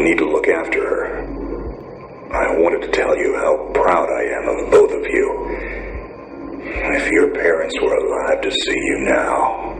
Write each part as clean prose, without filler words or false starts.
need to look after her. I wanted to tell you how proud I am of both of you. If your parents were alive to see you now.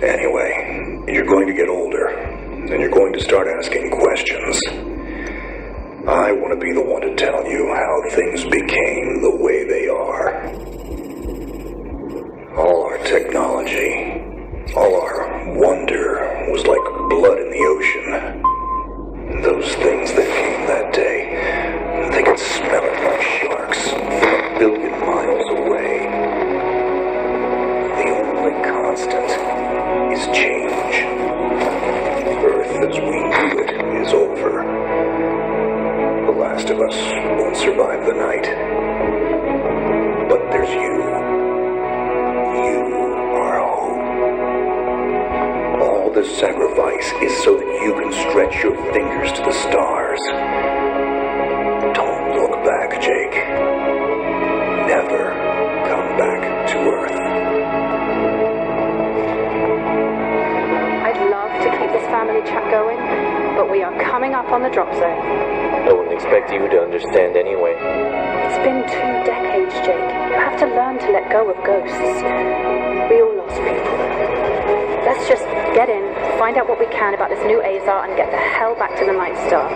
Anyway, you're going to get older, and you're going to start asking questions. I want to be the one to tell you how things became the way they are. All our technology, all our wonder was like blood in the ocean. Those things that came that day, they could smell it like sharks from a billion miles away. The only constant is change. Earth as we knew it is over. The last of us won't survive the night. But there's you. You are hope. All this sacrifice is so that you can stretch your fingers to the stars. Don't look back, Jake. Never come back to Earth. I'd love to keep this family chat going, but we are coming up on the drop zone. I wouldn't expect you to understand anyway. It's been 2 decades, Jake. You have to learn to let go of ghosts. We all lost people. Let's just get in, find out what we can about this new Azar, and get the hell back to the Night Star.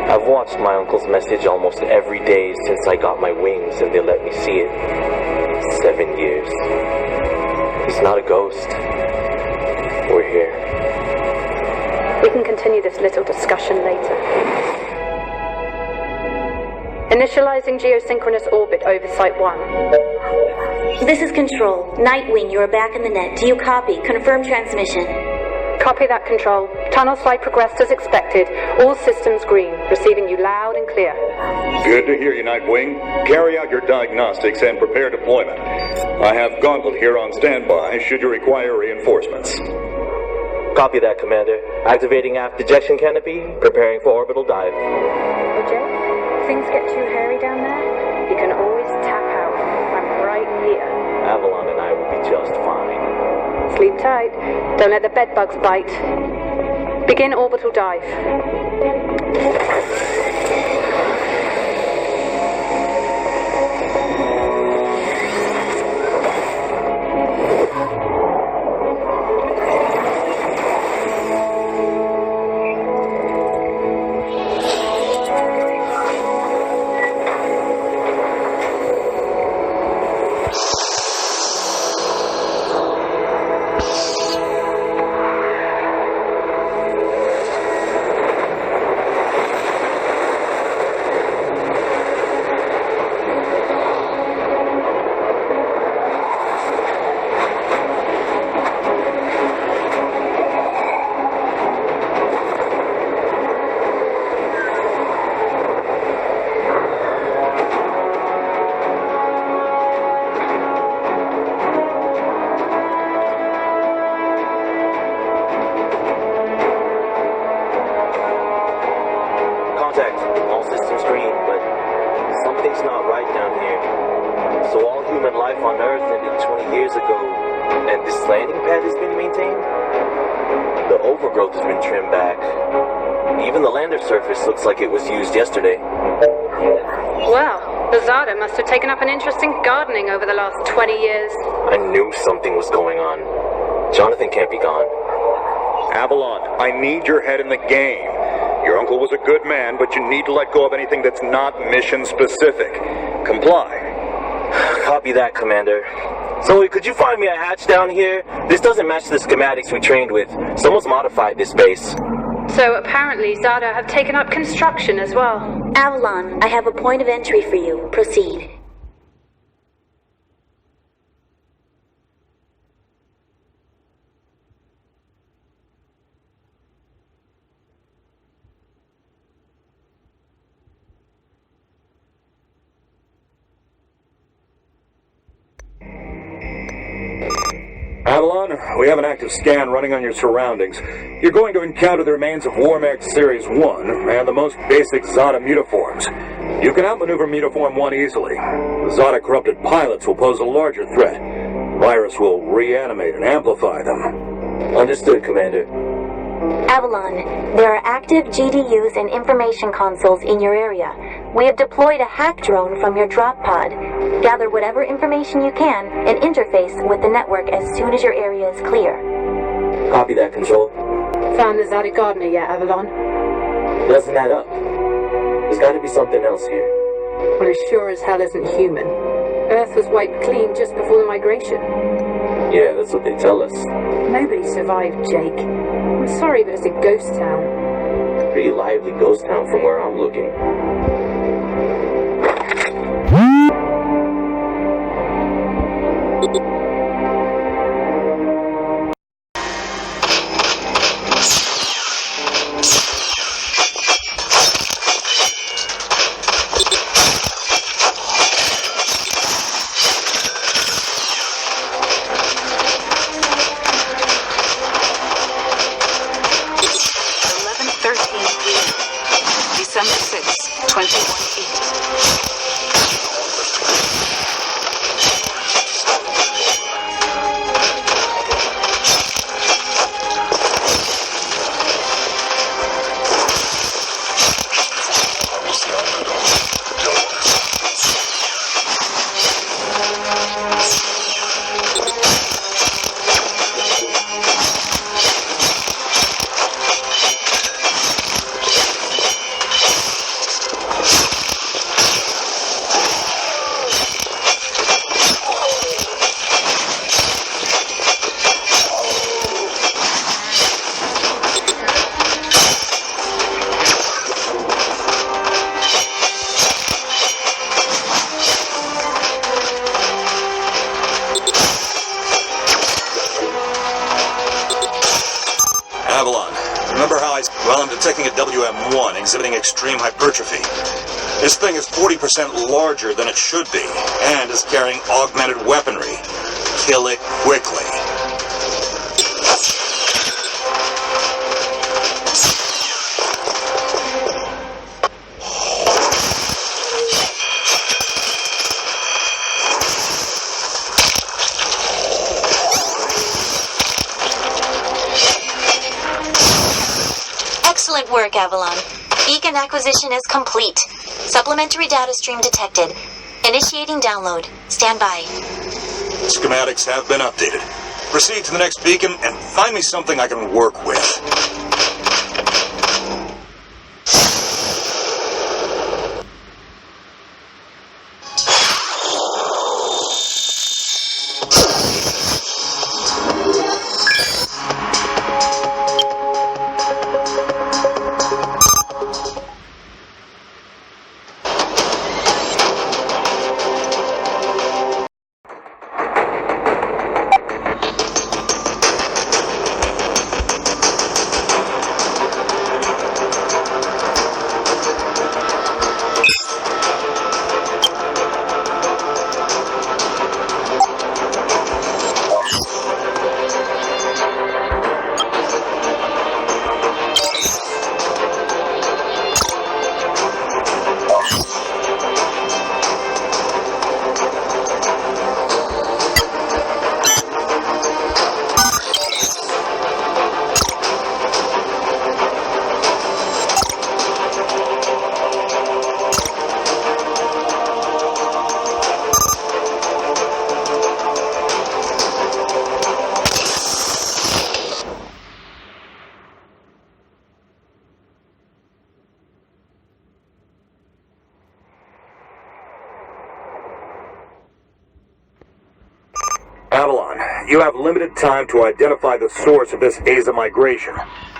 I've watched my uncle's message almost every day since I got my wings and they let me see it. 7 years. He's not a ghost. We're here. We can continue this little discussion later. Initializing geosynchronous orbit over Site 1. This is Control. Nightwing, you are back in the net. Do you copy? Confirm transmission. Copy that, Control. Tunnel slide progressed as expected. All systems green. Receiving you loud and clear. Good to hear you, Nightwing. Carry out your diagnostics and prepare deployment. I have Gauntlet here on standby should you require reinforcements. Copy that, Commander. Activating aft ejection canopy, preparing for orbital dive. Oh, Jake, things get too hairy down there? You can always tap out. I'm right here. Avalon and I will be just fine. Sleep tight. Don't let the bed bugs bite. Begin orbital dive. All systems green, but something's not right down here. So all human life on Earth ended 20 years ago, and this landing pad has been maintained? The overgrowth has been trimmed back. Even the lander surface looks like it was used yesterday. Well, the Zada must have taken up an interest in gardening over the last 20 years. I knew something was going on. Jonathan can't be gone. Avalon, I need your head in the game. Your uncle was a good man, but you need to let go of anything that's not mission-specific. Comply. Copy that, Commander. Zoe, could you find me a hatch down here? This doesn't match the schematics we trained with. Someone's modified this base. So apparently Zada have taken up construction as well. Avalon, I have a point of entry for you. Proceed. Avalon, we have an active scan running on your surroundings. You're going to encounter the remains of Warmech Series 1 and the most basic Zada mutaforms. You can outmaneuver Mutaform 1 easily. The Zada corrupted pilots will pose a larger threat. The virus will reanimate and amplify them. Understood, Commander. Avalon, there are active GDUs and information consoles in your area. We have deployed a hack drone from your drop pod. Gather whatever information you can and interface with the network as soon as your area is clear. Copy that, Control. Found the Zata Gardener yet, Avalon? Doesn't add up. There's got to be something else here. Well, it sure as hell isn't human. Earth was wiped clean just before the migration. Yeah, that's what they tell us. Nobody survived, Jake. I'm sorry, but it's a ghost town. Pretty lively ghost town from where I'm looking. December 6, 2180. Avalon, remember how I'm detecting a WM1 exhibiting extreme hypertrophy. This thing is 40% larger than it should be, and is carrying augmented weaponry. Kill it quickly. Excellent work, Avalon. Beacon acquisition is complete. Supplementary data stream detected. Initiating download. Stand by. Schematics have been updated. Proceed to the next beacon and find me something I can work with. Avalon, you have limited time to identify the source of this Aza migration.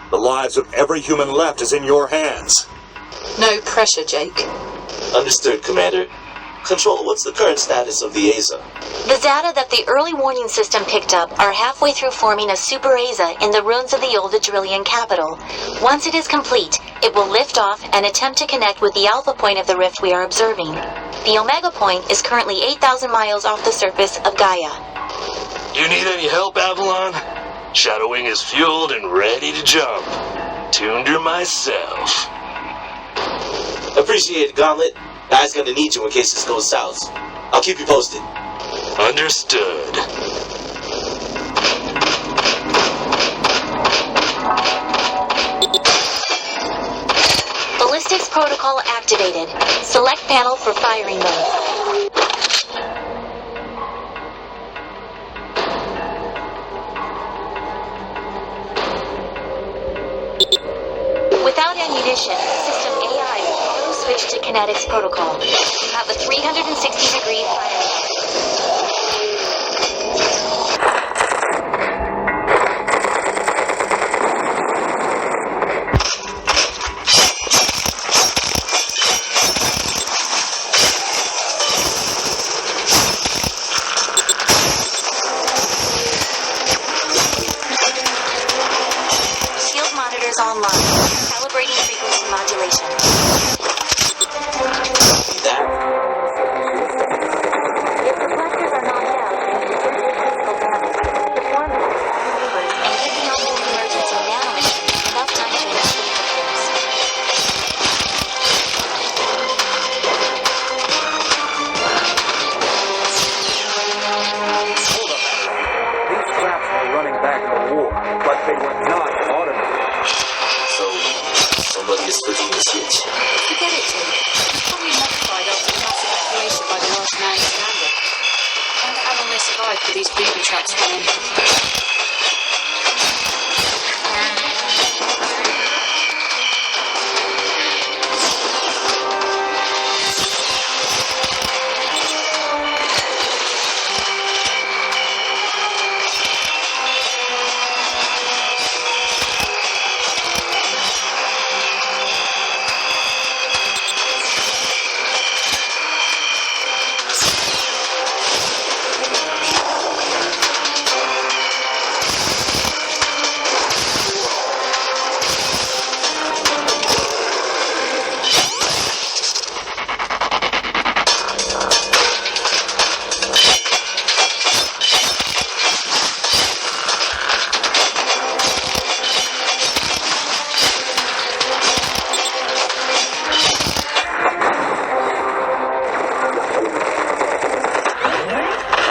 The lives of every human left is in your hands. No pressure, Jake. Understood, Commander. Control, what's the current status of the Aza? The data that the early warning system picked up are halfway through forming a super Aza in the ruins of the old Adrillian capital. Once it is complete, it will lift off and attempt to connect with the alpha point of the rift we are observing. The Omega point is currently 8,000 miles off the surface of Gaia. You need any help, Avalon? Shadowwing is fueled and ready to jump. Tuned her myself. Appreciate it, Gauntlet. Guy's gonna need you in case this goes south. I'll keep you posted. Understood. activated. Select panel for firing mode. Without ammunition, System AI will auto-switch to Kinetics protocol. You have a 360-degree fire. Shield monitors online. Calibrating frequency modulation. That? If reflectors are knocked out, physical damage. Deformity, maneuvers, And give the onboard emergency nanomachine enough time to initiate repairs. Hold up. These traps were running back in the war, but they were not automated. So, somebody is flipping the switch. Forget it, Jake. It's probably modified after the mass evacuation by the last man standing. I wonder how long they survived for these booby traps going.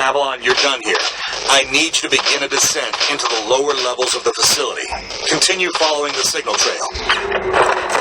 Avalon, you're done here. I need you to begin a descent into the lower levels of the facility. Continue following the signal trail.